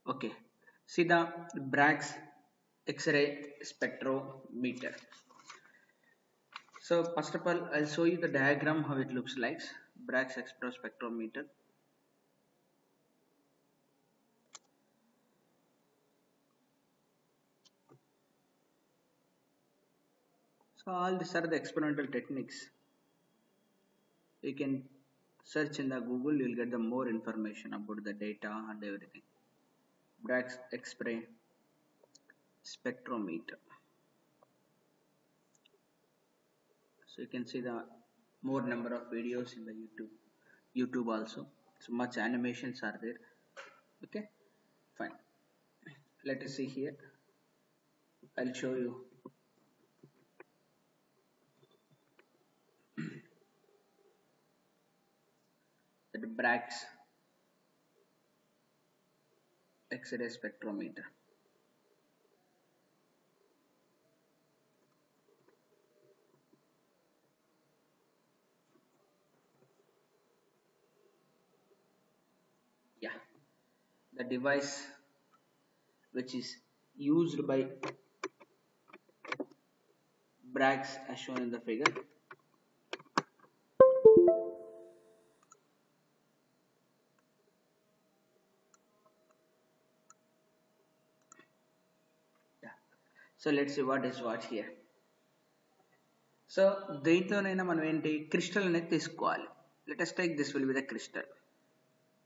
Okay, see the Bragg's X-ray spectrometer. So first of all, I'll show you the diagram how it looks like. Bragg's X-ray spectrometer. So all these are the experimental techniques. You can search in the Google, you'll get the more information about the data and everything. Bragg's X-ray spectrometer. So you can see the more number of videos in the YouTube also. So much animations are there. Okay, fine. Let us see here. I'll show you. The Bragg's X-ray spectrometer. Yeah, the device which is used by Bragg's as shown in the figure. Yeah. So let's see what is what here. So దీంతోనైనా మనం ఏంటి crystal అనేది తీసుకోవాలి. Let us take this will be the crystal.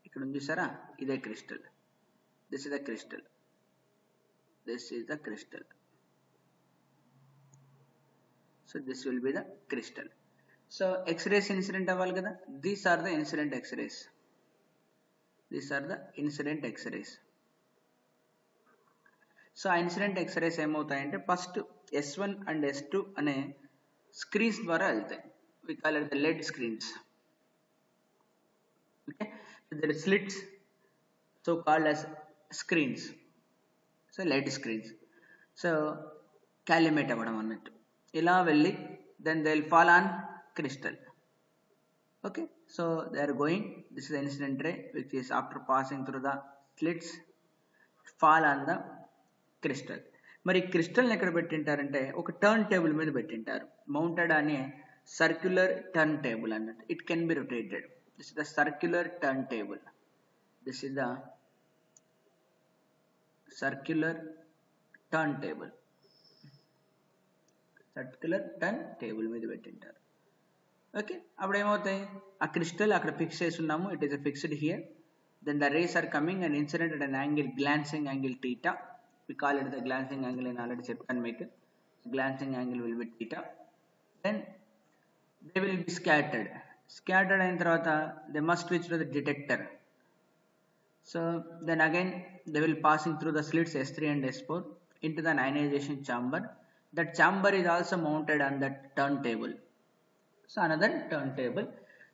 ఇక్కడ ఉంది చూసారా, ఇదే crystal. This is the crystal. This is the crystal. So this will be the crystal. So X-rays incident అవ్వాలి కదా. These are the incident X-rays. These are the incident X-rays. So ఆ incident X-rays ఏమవుతాయంటే first S1 and S2 అనే screens ద్వారా వెళ్తాయి. We call it the lead screens. Okay, there slits so called as screens. So lead screens. So collimate అవ్వడం అన్నట్టు ఇలా వెళ్ళి then they will fall on crystal. Okay, so they are going, this is the incident ray which is after passing through the slits fall on the crystal. మరి క్రిస్టల్ని ఎక్కడ పెట్టింటారంటే ఒక turn table మీద పెట్టింటారు, mounted అనే circular turn table అన్నట్టు. It can be rotated. This is the circular turn table. This is the circular turn table. Circular turn table మీద పెట్టింటారు. Okay, అప్పుడు ఏమవుతాయి, ఆ క్రిస్టల్ అక్కడ ఫిక్స్ చేసి ఉన్నాము, it is fixed here. Then the rays are coming and incident at an angle, glancing angle theta. We call it the glancing angle. నేను already చెప్పాను మీకు, glancing angle will be theta. Then they will be scattered. Scattered అయిన తర్వాత they must reach to the detector. So then again they will passing through the slits S3 and S4 into the ionization chamber. That chamber is also mounted on that turntable. So another turntable.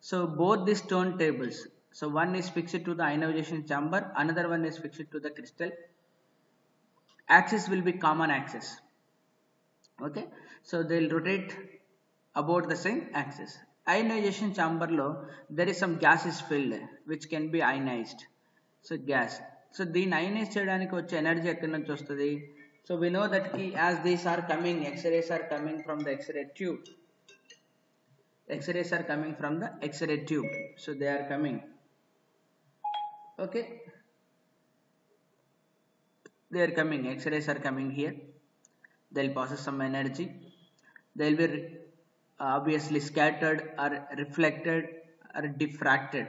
So both these turntables, so one is fixed to the ionization chamber, another one is fixed to the crystal. Axis will be common axis. Okay, so they will rotate about the same axis. Ionization chamber lo there is some gas is filled which can be ionized. So gas, so దీన్ని ionise చేయడానికి వచ్చే energy ఎక్కడి నుంచి వస్తుంది? So we know that as these are coming, X-rays are coming from the X-ray tube. X-rays are coming from the X-ray tube. So they are coming. Okay, they are coming. X-rays are coming here. They'll possess some energy. They'll be obviously scattered or reflected or diffracted.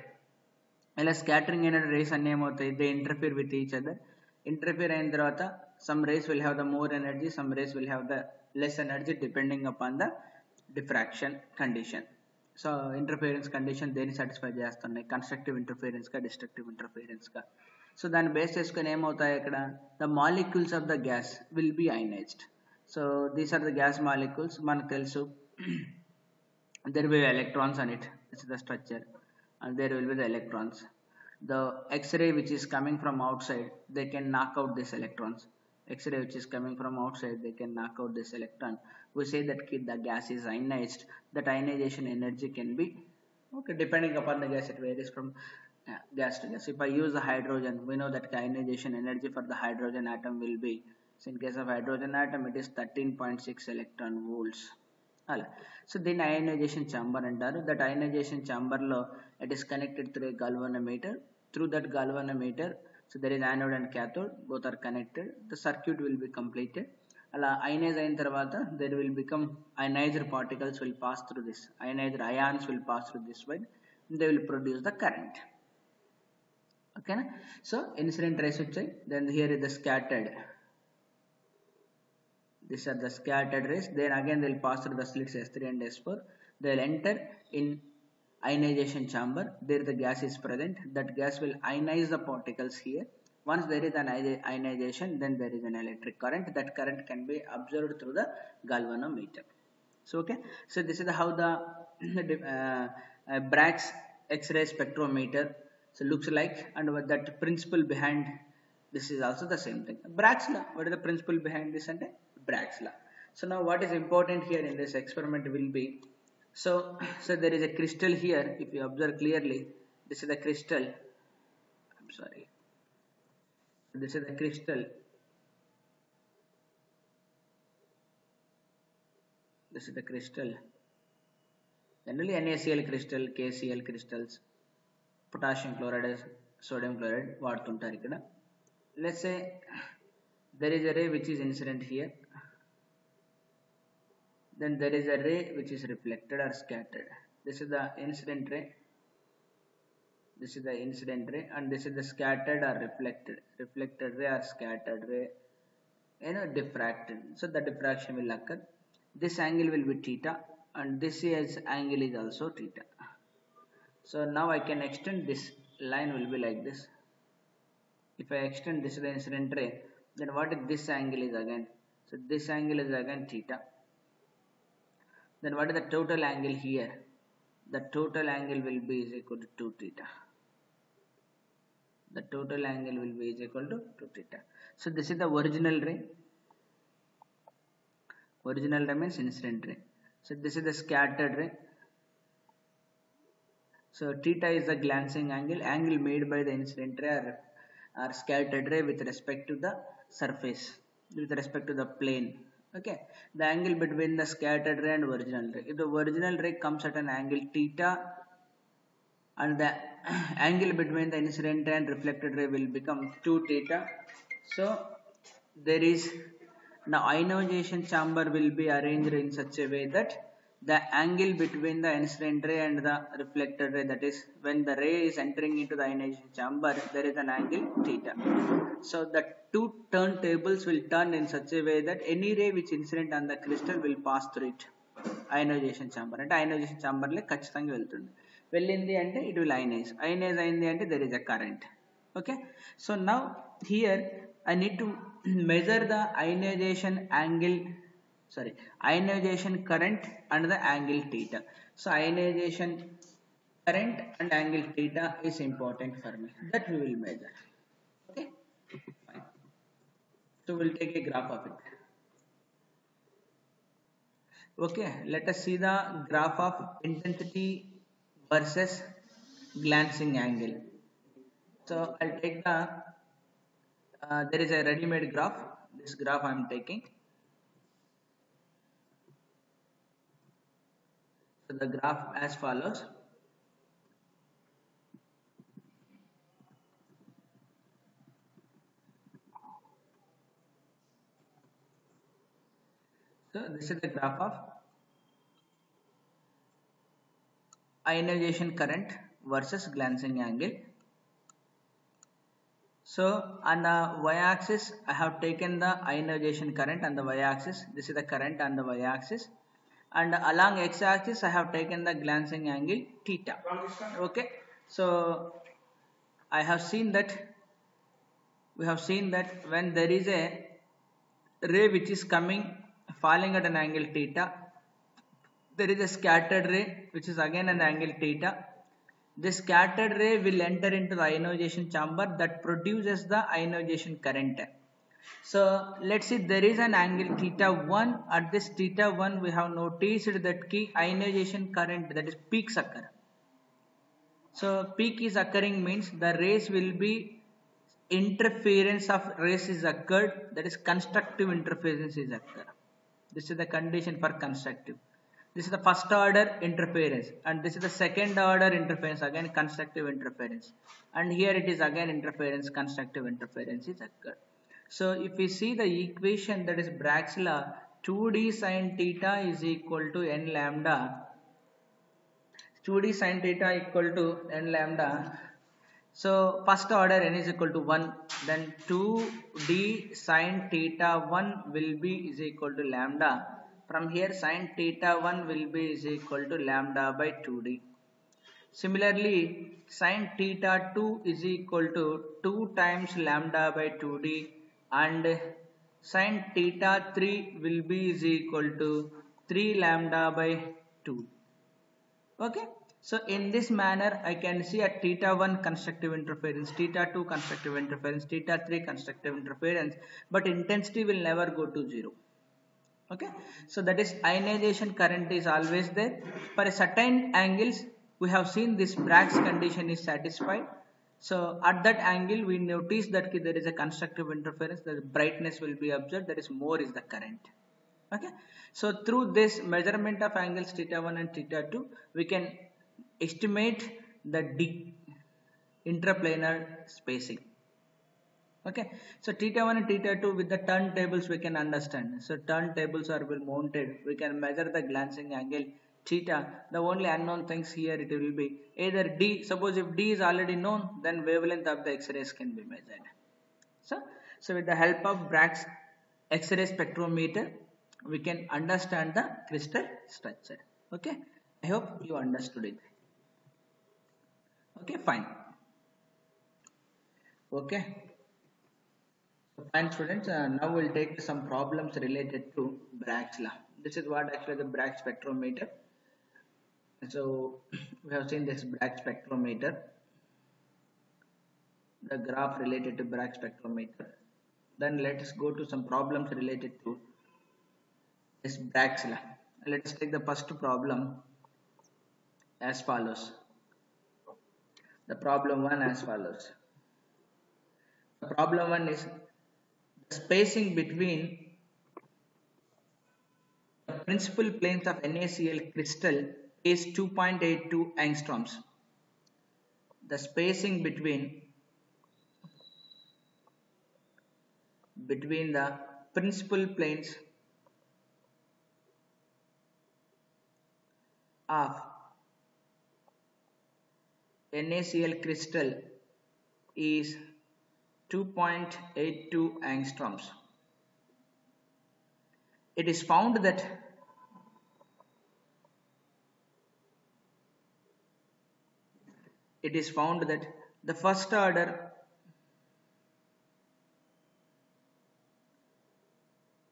ఇలా scattering అయిన rays అన్నీ ఏమవుతాయి, they interfere with each other. Interfere అయిన తర్వాత some rays will have the more energy, some rays will have the less energy depending upon the diffraction condition. So interference condition దేన్ని satisfy చేస్తున్నాయి, constructive interference గా destructive interference గా. So దాన్ని base చేసుకుని ఏమవుతాయి ఇక్కడ, the molecules of the gas will be ionised. So these are the gas molecules. మనకు తెలుసు there will be electrons on it. This is the structure, and there will be the electrons. The X-ray which is coming from outside, they can knock out these electrons. X-ray which is coming from outside, they can knock out this electron. We say that the gas is ionized. That ionization energy can be, okay, depending upon the gas, it varies from Yeah, gas to gas. If I use the hydrogen, we know that ionization energy for the hydrogen atom will be, so in case of hydrogen atom, it is 13.6 electron volts. Ala. So then ionization chamber antaru. That ionization chamber lo it is connected through a galvanometer. Through that galvanometer, so there is anode and cathode, both are connected. The circuit will be completed. Ala ionize ayin tarvata there will become ionized particles will pass through this. Ionized ions will pass through this way. They will produce the current. Okay, so incident rays వచ్చాయి. Then here is the scattered. These are the scattered rays. Then again they will pass through the slits S3 and S4. They will enter in ionization chamber. There the gas is present. That gas will ionize the particles here. Once there is an ionization, then there is an electric current. That current can be observed through the galvanometer. So okay, so this is how the Bragg's X-ray spectrometer so looks like, and what that principle behind this is also the same thing. Bragg's law. What is the principle behind this? And Bragg's law. So now what is important here in this experiment will be, so there is a crystal here. If you observe clearly, this is the crystal. I'm sorry. This is the crystal. This is the crystal. Generally NaCl crystal, KCl crystals, potassium chloride, sodium chloride వాడుతుంటారు ఇక్కడ. Let's say there is a ray which is incident here, then there is a ray which is reflected or scattered. This is the incident ray, this is the incident ray, and this is the scattered or reflected ray or scattered ray, diffracted. So the diffraction will occur. This angle will be theta, and this angle is also theta. So now I can extend this line will be like this. If I extend this is the incident ray, then what is this angle is again? So this angle is again theta. Then what is the total angle here? The total angle will be is equal to 2 theta. The total angle will be is equal to 2 theta. So this is the original ray. Original ray means incident ray. So this is the scattered ray. So theta is the glancing angle made by the incident ray or scattered ray with respect to the surface, with respect to the plane. Okay, the angle between the scattered ray and original ray. If the original ray comes at an angle theta, and the angle between the incident ray and reflected ray will become 2 theta. So there is now ionization chamber will be arranged in such a way that the angle between the incident ray and the reflected ray, that is when the ray is entering into the ionization chamber, there is an angle theta. So the two turntables will turn in such a way that any ray which incident on the crystal will pass through it. Ionization chamber అంటే ionization chamber లో ఖచ్చితంగా వెళ్తుంది. వెళ్ళింది అంటే it will ionize. Ionize అయింది అంటే there is a current. Okay, so now here I need to measure the ionization current and the angle theta. So ionization current and angle theta is important for me. That we will measure. Okay, fine. So we'll take a graph of it. Okay, let us see the graph of intensity versus glancing angle. So I'll take the there is a ready-made graph. This graph I am taking. So the graph as follows. So this is the graph of ionization current versus glancing angle. So on the y-axis I have taken the ionization current on the y-axis. This is the current on the y-axis, and along x-axis I have taken the glancing angle theta. Okay, so we have seen that when there is a ray which is falling at an angle theta, there is a scattered ray which is again an angle theta. This scattered ray will enter into the ionization chamber that produces the ionization current. So let's see, there is an angle theta 1. At this theta 1 we have noticed that ionization current, that is peaks occur. So peak is occurring means the rays will be interference of rays is occurred, that is constructive interference is occurred. This is the condition for constructive. This is the first order interference and this is the second order interference, again constructive interference, and here it is again interference, constructive interference is occurred. So if we see the equation, that is Bragg's law, 2d sin theta is equal to n lambda, 2d sin theta equal to n lambda. So first order n is equal to 1, then 2d sin theta 1 will be is equal to lambda. From here sin theta 1 will be is equal to lambda by 2d. Similarly sin theta 2 is equal to 2 times lambda by 2d, and sin theta 3 will be is equal to 3 lambda by 2. Okay. So in this manner I can see at theta 1 constructive interference, theta 2 constructive interference, theta 3 constructive interference, but intensity will never go to 0. Okay. So that is ionization current is always there. For a certain angles we have seen this Bragg's condition is satisfied. So at that angle we notice that there is a constructive interference, the brightness will be observed, that is more is the current. Okay. So through this measurement of angles theta 1 and theta 2 we can estimate the intraplanar spacing. Okay. So theta 1 and theta 2 with the turntables we can understand. So turntables are well mounted, we can measure the glancing angle theta. The only unknown things here it will be either d. Suppose if d is already known, then wavelength of the X-rays can be measured. So with the help of Bragg's X-ray spectrometer we can understand the crystal structure. Okay. I hope you understood it. Okay, fine. Okay, fine students, now we'll take some problems related to Bragg's law. This is what actually the Bragg spectrometer. So we have seen this Bragg spectrometer, the graph related to Bragg spectrometer. Then let us go to some problems related to this Bragg's law. Let us take the first problem as follows. The problem 1 as follows. The problem 1 is the spacing between the principal planes of NaCl crystal is 2.82 angstroms. The spacing between the principal planes of NaCl crystal is 2.82 angstroms. It is found that the first order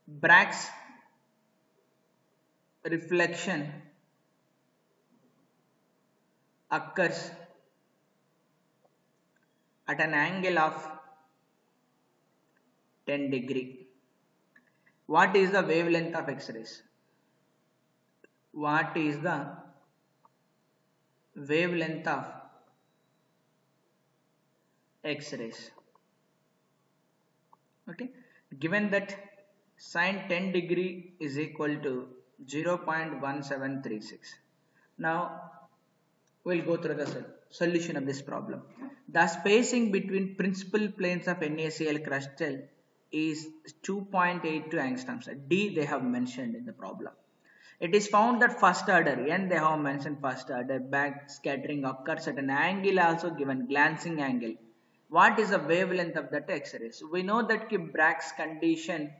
Bragg's reflection occurs at an angle of 10 degree. What is the wavelength of X-rays? What is the wavelength of X-rays? Okay, given that sin 10 degree is equal to 0.1736. Now we'll go through the solution of this problem. The spacing between principal planes of NaCl crystal is 2.82 angstroms. D they have mentioned in the problem. It is found that first order, N they have mentioned first order backscattering occurs at an angle also given, glancing angle. What is the wavelength of that X-rays? We know that Bragg's condition,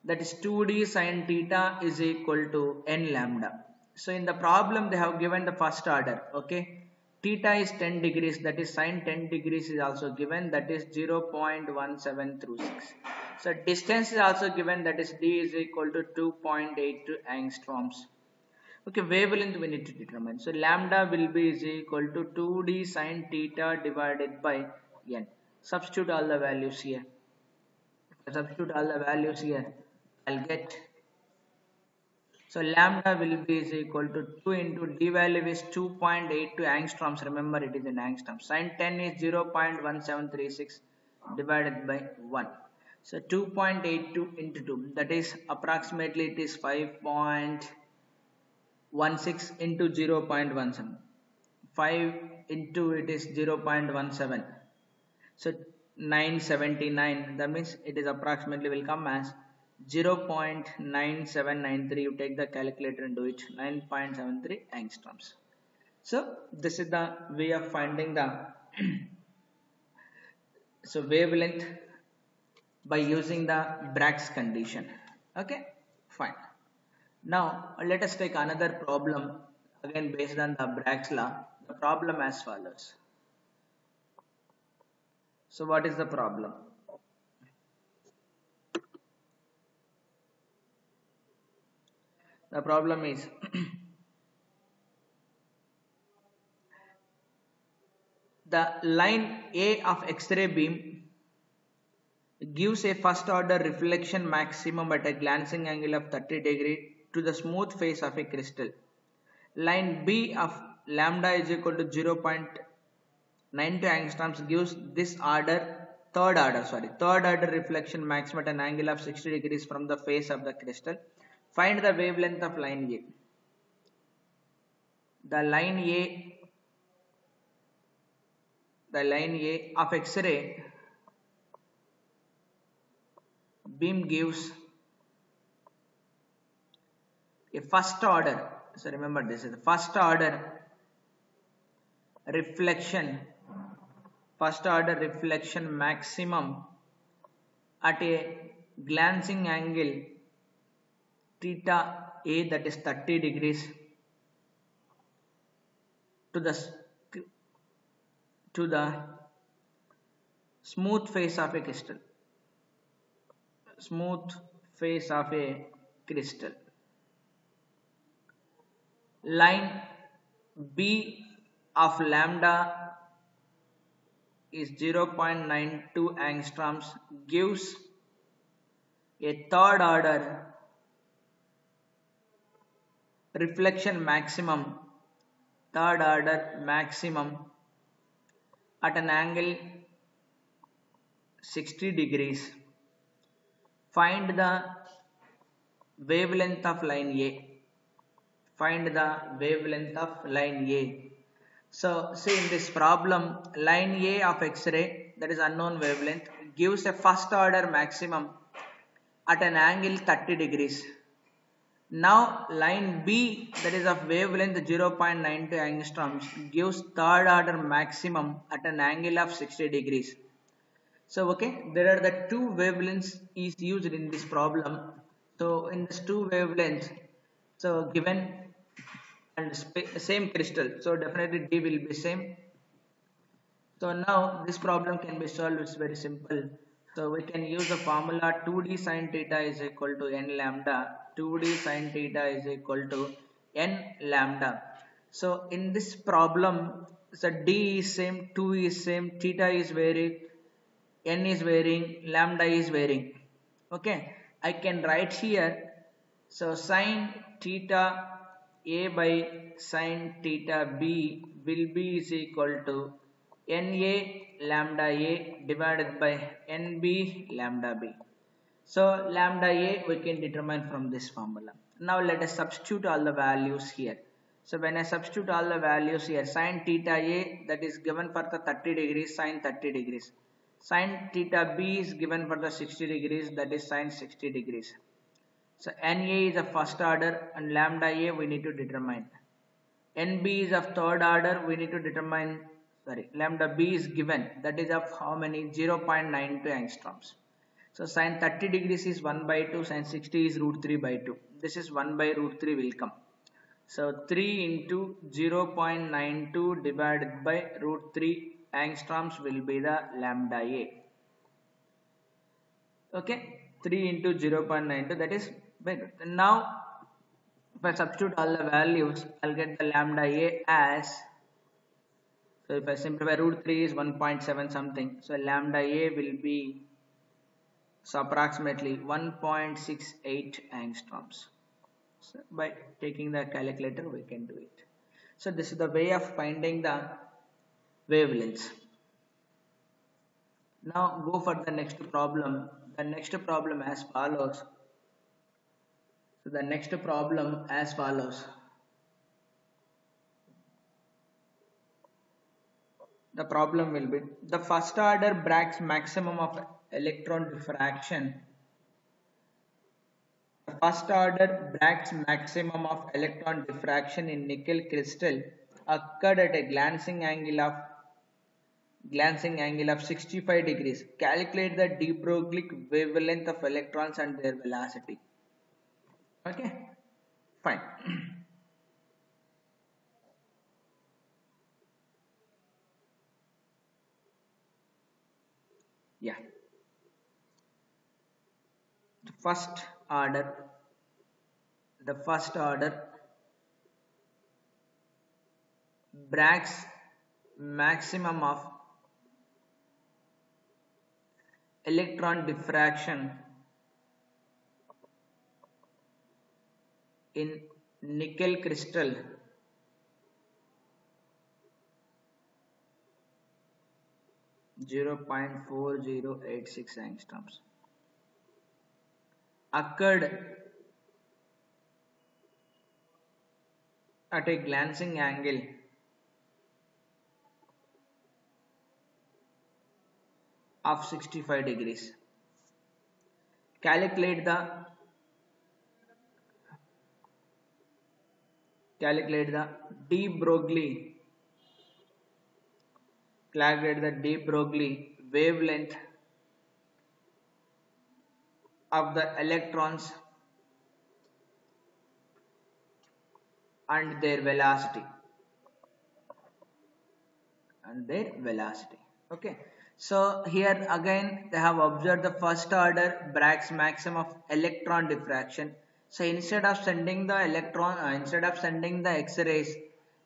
that is 2d sin theta is equal to n lambda. So in the problem they have given the first order. Okay, theta is 10 degrees, that is sin 10 degrees is also given, that is 0.1736. So distance is also given, that is d is equal to 2.82 angstroms. Okay, wavelength we need to determine. So lambda will be is equal to 2d sin theta divided by n. Substitute all the values here. Substitute all the values here. I'll get So lambda will be is equal to 2 into d value is 2.82 angstroms. Remember it is in angstroms. Sin 10 is 0.1736 divided by 1. So 2.82 into 2, that is approximately it is 5.16 into 0.17. 5 into it is 0.17. So 979, that means it is approximately will come as 0.9793. You take the calculator and do it. 9.73 angstroms. So this is the way of finding the so wavelength by using the Bragg's condition. Okay, fine. Now let us take another problem again based on the Bragg's law. The problem as follows. So what is the problem? The problem is the line A of X-ray beam gives a first order reflection maximum at a glancing angle of 30 degree to the smooth face of a crystal. Line B of lambda is equal to 0.92 angstroms gives this third order reflection maximum at an angle of 60 degrees from the face of the crystal. Find the wavelength of line A. The line A of X-ray beam gives a first order. So remember, this is the first order reflection maximum at a glancing angle theta A, that is 30 degrees to the smooth face of a crystal. Line B of lambda is 0.92 angstroms gives a third order reflection maximum at an angle 60 degrees. Find the wavelength of line A. So see, in this problem, line A of X-ray, that is unknown wavelength, gives a first order maximum at an angle 30 degrees. Now line B, that is of wavelength 0.92 angstroms, gives third order maximum at an angle of 60 degrees. So okay, there are the two wavelengths is used in this problem. So in this two wavelengths, so given and same crystal, so definitely D will be same. So now this problem can be solved. It's very simple. So we can use the formula 2d sin theta is equal to n lambda. 2d sin theta is equal to n lambda. So in this problem, so D is same, 2 is same, theta is varying, n is varying, lambda is varying. Okay, I can write here. So sin theta A by sin theta B will be is equal to NA lambda A divided by NB lambda B. So lambda A we can determine from this formula. Now let us substitute all the values here. So when I substitute all the values here, sin theta A, that is given for the 30 degrees, sin 30 degrees. Sin theta B is given for the 60 degrees, that is sin 60 degrees. So NA is of first order and lambda A we need to determine. NB is of third order, we need to determine, lambda B is given, that is of how many? 0.92 angstroms. So sin 30 degrees is 1 by 2, sin 60 is root 3 by 2. This is 1 by root 3 will come. So 3 into 0.92 divided by root 3 angstroms will be the lambda A. Okay, 3 into 0.92, that is by root. Now if I substitute all the values, I'll get the lambda A as, so if I simplify, root 3 is 1.7 something, so lambda A will be, so approximately 1.68 angstroms. So by taking the calculator we can do it. So this is the way of finding the wavelengths. Now go for the next problem. The next problem as follows. So the next problem as follows. The problem will be the first order Bragg's maximum of electron diffraction. The first order Bragg's maximum of electron diffraction in nickel crystal occurred at a glancing angle of 65 degrees. Calculate the de Broglie wavelength of electrons and their velocity. Okay, fine. Yeah, the first order Bragg's maximum of electron diffraction in nickel crystal (0.4086 angstroms) occurred at a glancing angle of 65 degrees. Calculate the de Broglie wavelength of the electrons and their velocity. Okay, so here again they have observed the first order Bragg's maximum of electron diffraction. So instead of sending the X-rays,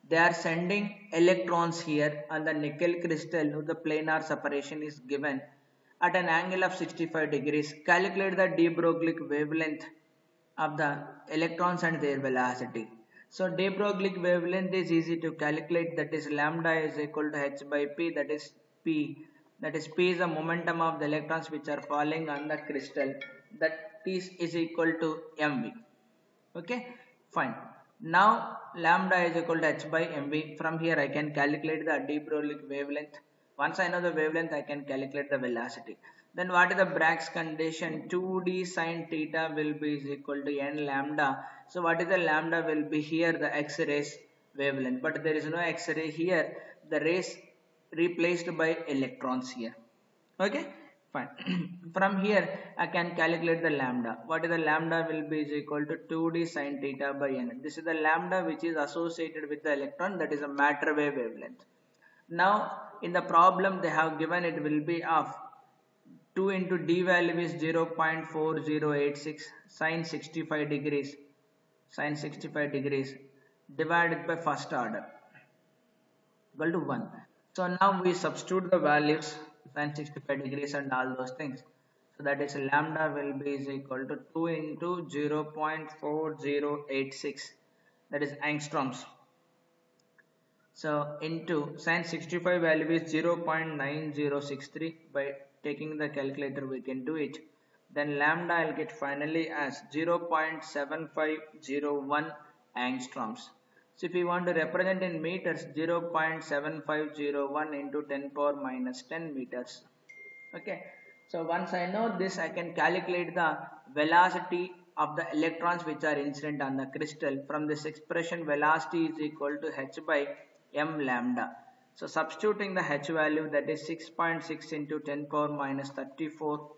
they are sending electrons here on the nickel crystal. The planar separation is given at an angle of 65 degrees. Calculate the de Broglie wavelength of the electrons and their velocity. So de Broglie wavelength is easy to calculate, that is lambda is equal to h by p, that is p. That is p is the momentum of the electrons which are falling on the crystal, that is equal to mv. Okay, fine. Now lambda is equal to h by mv. From here I can calculate the de Broglie wavelength. Once I know the wavelength, I can calculate the velocity. Then what is the Bragg's condition? 2d sine theta will be is equal to n lambda. So what is the lambda will be here? The X-rays wavelength. But there is no X-ray here. The rays replaced by electrons here. Okay, fine. From here I can calculate the lambda. What is the lambda will be is equal to 2d sine theta by n. This is the lambda which is associated with the electron, that is a matter wave wavelength. Now in the problem they have given it will be of 2 into d value is 0.4086 sine 65 degrees divided by first order equal to 1. So now we substitute the values sine 65 degrees and all those things. So that is lambda will be is equal to 2 into 0.4086, that is angstroms. So into sine 65 value is 0.9063. By taking the calculator we can do it. Then lambda I'll get finally as 0.7501 angstroms. So if we want to represent in meters, 0.7501 into 10 power minus 10 meters. Okay, so once I know this, I can calculate the velocity of the electrons which are incident on the crystal. From this expression, velocity is equal to h by m lambda. So substituting the h value, that is 6.6 into 10 power minus 34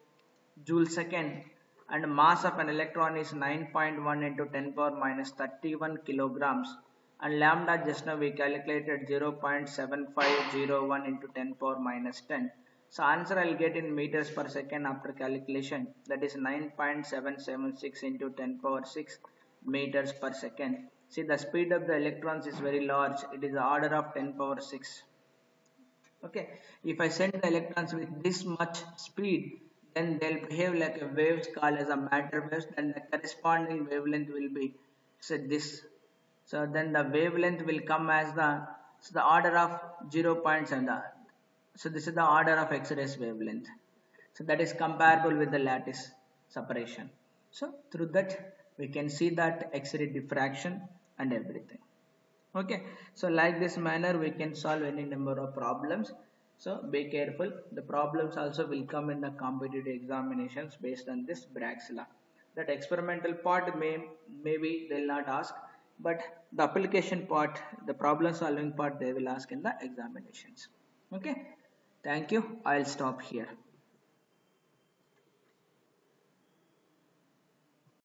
joule second, and mass of an electron is 9.1 into 10 power minus 31 kilograms, and lambda just now we calculated 0.7501 into 10 power minus 10. So answer I will get in meters per second after calculation, that is 9.776 into 10 power 6 meters per second. See, the speed of the electrons is very large, it is the order of 10 power 6. Okay, if I send the electrons with this much speed, then they'll behave like a waves called as a matter waves, and the corresponding wavelength will be So this, so then the wavelength will come as the order of 0.7. So this is the order of X-rays wavelength. So that is comparable with the lattice separation. So through that we can see that X-ray diffraction and everything. Okay, so like this manner we can solve any number of problems. So be careful, the problems also will come in the competitive examinations based on this Bragg's law. That experimental part maybe they'll not ask, but the application part, the problem solving part, they will ask in the examinations. Okay, thank you, I'll stop here.